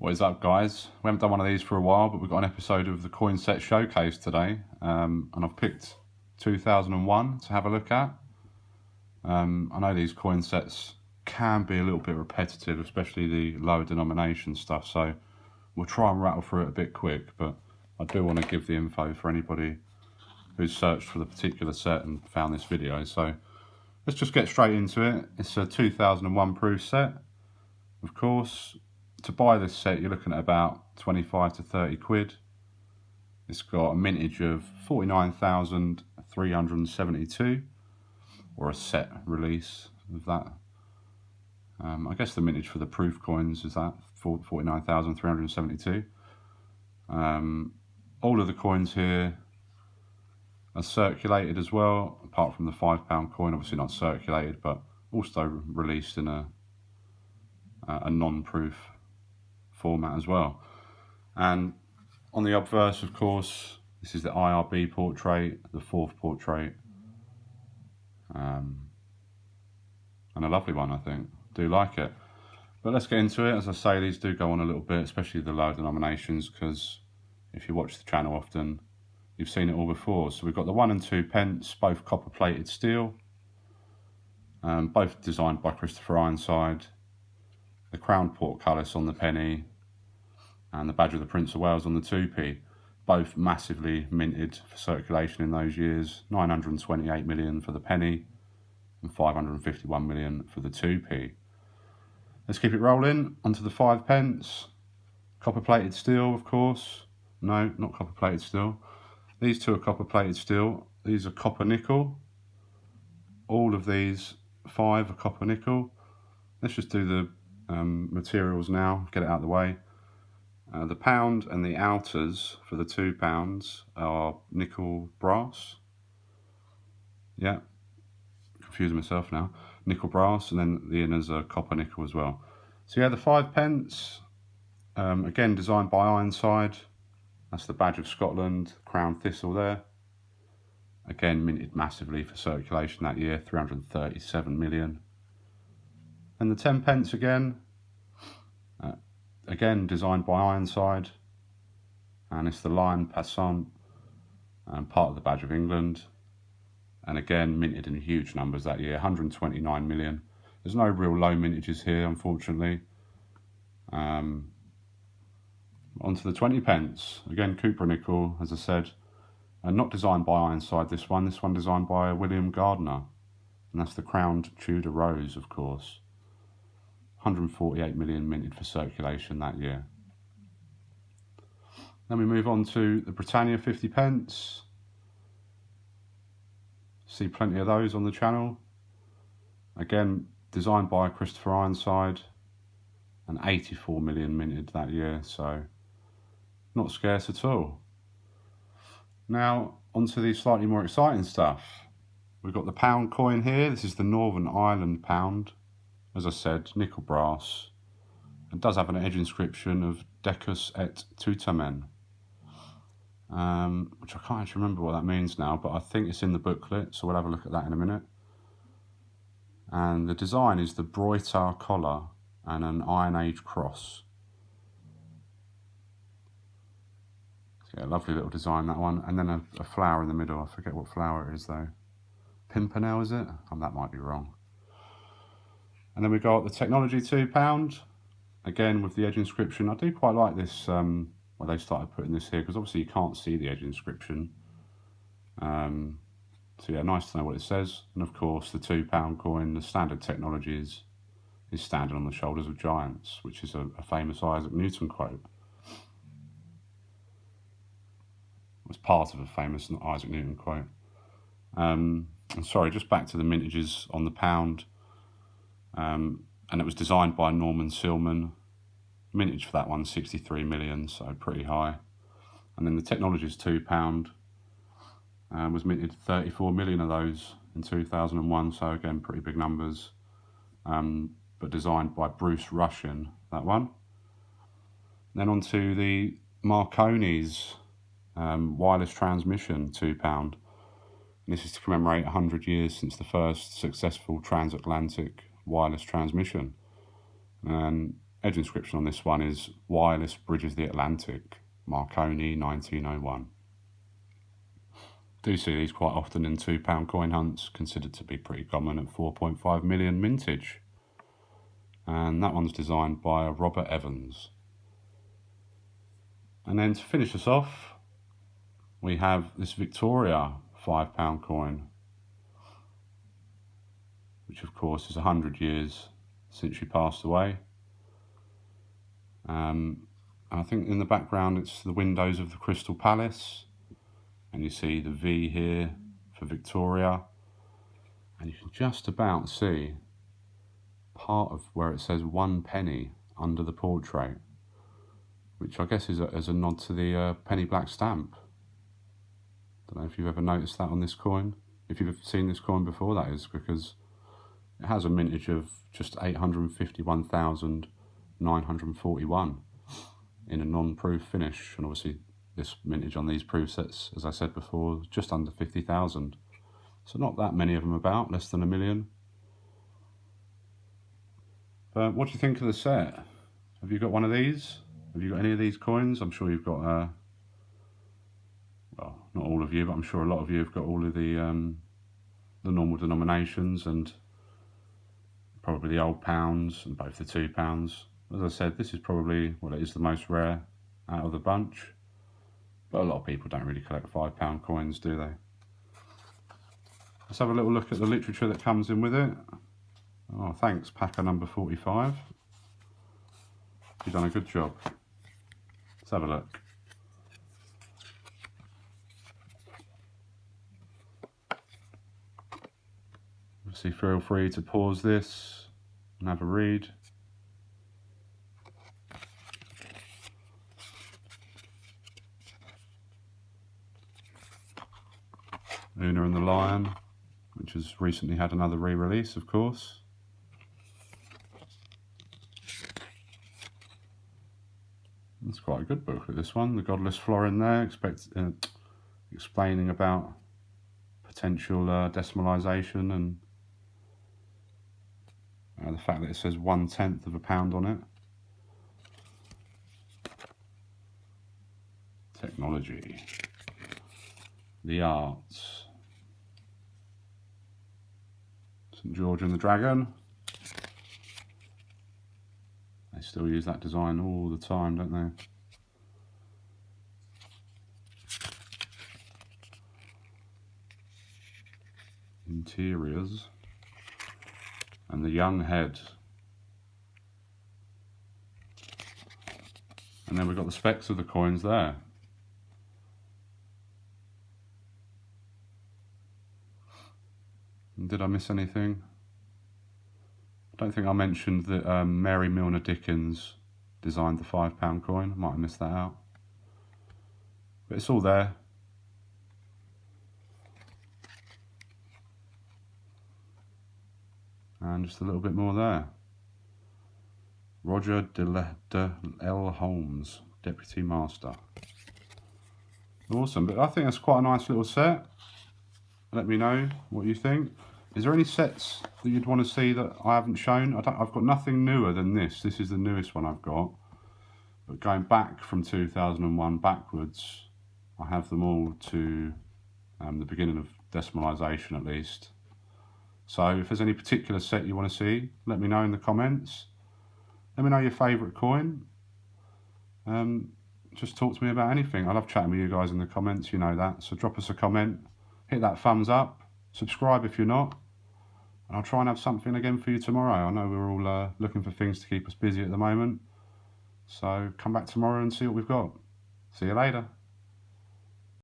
What is up, guys? We haven't done one of these for a while, but we've got an episode of the Coin Set Showcase today, and I've picked 2001 to have a look at. I know these coin sets can be a little bit repetitive, especially the lower denomination stuff, so we'll try and rattle through it a bit quick, but I do want to give the info for anybody who's searched for the particular set and found this video. So let's just get straight into it. It's a 2001 proof set, of course. To buy this set, you're looking at about 25 to 30 quid. It's got a mintage of 49,372, or a set release of that. I guess the mintage for the proof coins is that 49,372. All of the coins here are circulated as well, apart from the £5 coin, obviously not circulated, but also released in a non-proof format as well. And on the obverse, of course, this is the IRB portrait, the fourth portrait, and a lovely one, I think. Do like it. But let's get into it. As I say, these do go on a little bit, especially the lower denominations, because if you watch the channel often, you've seen it all before. So we've got the 1 and 2 pence, both copper plated steel, both designed by Christopher Ironside. The crowned portcullis on the penny, and the badge of the Prince of Wales on the 2p, both massively minted for circulation in those years. 928 million for the penny and 551 million for the 2p. Let's keep it rolling. Onto the 5 pence. Copper plated steel, of course. No, not copper plated steel. These two are copper plated steel. These are copper nickel. All of these 5 are copper nickel. Let's just do the materials now, get it out of the way. The pound and the outers for the £2 are nickel brass. Yeah, confusing myself now. Nickel brass, and then the inners are copper nickel as well. So yeah, the 5 pence, again designed by Ironside. That's the badge of Scotland, crown thistle there. Again minted massively for circulation that year, 337 million. And the 10 pence again, again designed by Ironside, and it's the Lion Passant, and part of the badge of England, and again minted in huge numbers that year, 129 million. There's no real low mintages here, unfortunately. Onto the 20 pence, again copper nickel, as I said, and not designed by Ironside, this one designed by William Gardner, and that's the crowned Tudor rose, of course. 148 million minted for circulation that year. Then we move on to the Britannia 50 pence. See plenty of those on the channel. Again, designed by Christopher Ironside, and 84 million minted that year, so not scarce at all. Now, onto the slightly more exciting stuff. We've got the pound coin here. This is the Northern Ireland pound. As I said, nickel brass. It does have an edge inscription of Decus et Tutamen, which I can't actually remember what that means now, but I think it's in the booklet, so we'll have a look at that in a minute. And the design is the Broitar collar and an Iron Age cross. So yeah, lovely little design, that one. And then a flower in the middle. I forget what flower it is though. Pimpernel, is it? That might be wrong. And then we got the Technology £2, again with the edge inscription. I do quite like this, where they started putting this here, because obviously you can't see the edge inscription. So yeah, nice to know what it says. And of course the £2 coin, the standard Technology is standing on the shoulders of giants, which is a famous Isaac Newton quote. It was part of a famous Isaac Newton quote. And sorry, just back to the mintages on the pound. And it was designed by Norman Silman. Mintage for that one, 63 million, so pretty high. And then the Technology's £2 was minted 34 million of those in 2001, so again, pretty big numbers. But designed by Bruce Rushin, that one. Then on to the Marconi's wireless transmission £2. And this is to commemorate 100 years since the first successful transatlantic wireless transmission. And edge inscription on this one is "Wireless Bridges the Atlantic, Marconi 1901." Do see these quite often in £2 coin hunts, considered to be pretty common at 4.5 million mintage. And that one's designed by Robert Evans. And then to finish us off, we have this Victoria £5 coin, which of course is 100 years since she passed away. I think in the background it's the windows of the Crystal Palace, and you see the V here for Victoria, and you can just about see part of where it says 1 penny under the portrait, which I guess is a nod to the penny black stamp. Don't know if you've ever noticed that on this coin. If you've seen this coin before, that is, because it has a mintage of just 851,941 in a non-proof finish, and obviously this mintage on these proof sets, as I said before, is just under 50,000. So not that many of them about, less than 1 million. But what do you think of the set? Have you got one of these? Have you got any of these coins? I'm sure you've got, well, not all of you, but I'm sure a lot of you have got all of the normal denominations and probably the old pounds and both the £2. As I said, this is probably, well, it is the most rare out of the bunch, but a lot of people don't really collect £5 coins, do they? Let's have a little look at the literature that comes in with it. Oh, thanks, packer number 45. You've done a good job. Let's have a look. Obviously, feel free to pause this and have a read. Una and the Lion, which has recently had another re-release, of course. It's quite a good book at this one. The Godless Florin there, explaining about potential decimalisation and the fact that it says 1/10 of a pound on it. Technology. The arts. St. George and the Dragon. They still use that design all the time, don't they? Interiors. And the young head. And then we've got the specs of the coins there. And did I miss anything? I don't think I mentioned that Mary Milner Dickens designed the £5 coin. I might have missed that out. But it's all there. And just a little bit more there. Roger de L. Holmes, Deputy Master. Awesome, but I think that's quite a nice little set. Let me know what you think. Is there any sets that you'd want to see that I haven't shown? I've got nothing newer than this. This is the newest one I've got. But going back from 2001 backwards, I have them all to the beginning of decimalisation at least. So if there's any particular set you want to see, let me know in the comments. Let me know your favourite coin. Just talk to me about anything. I love chatting with you guys in the comments, you know that. So drop us a comment, hit that thumbs up, subscribe if you're not. And I'll try and have something again for you tomorrow. I know we're all looking for things to keep us busy at the moment. So come back tomorrow and see what we've got. See you later.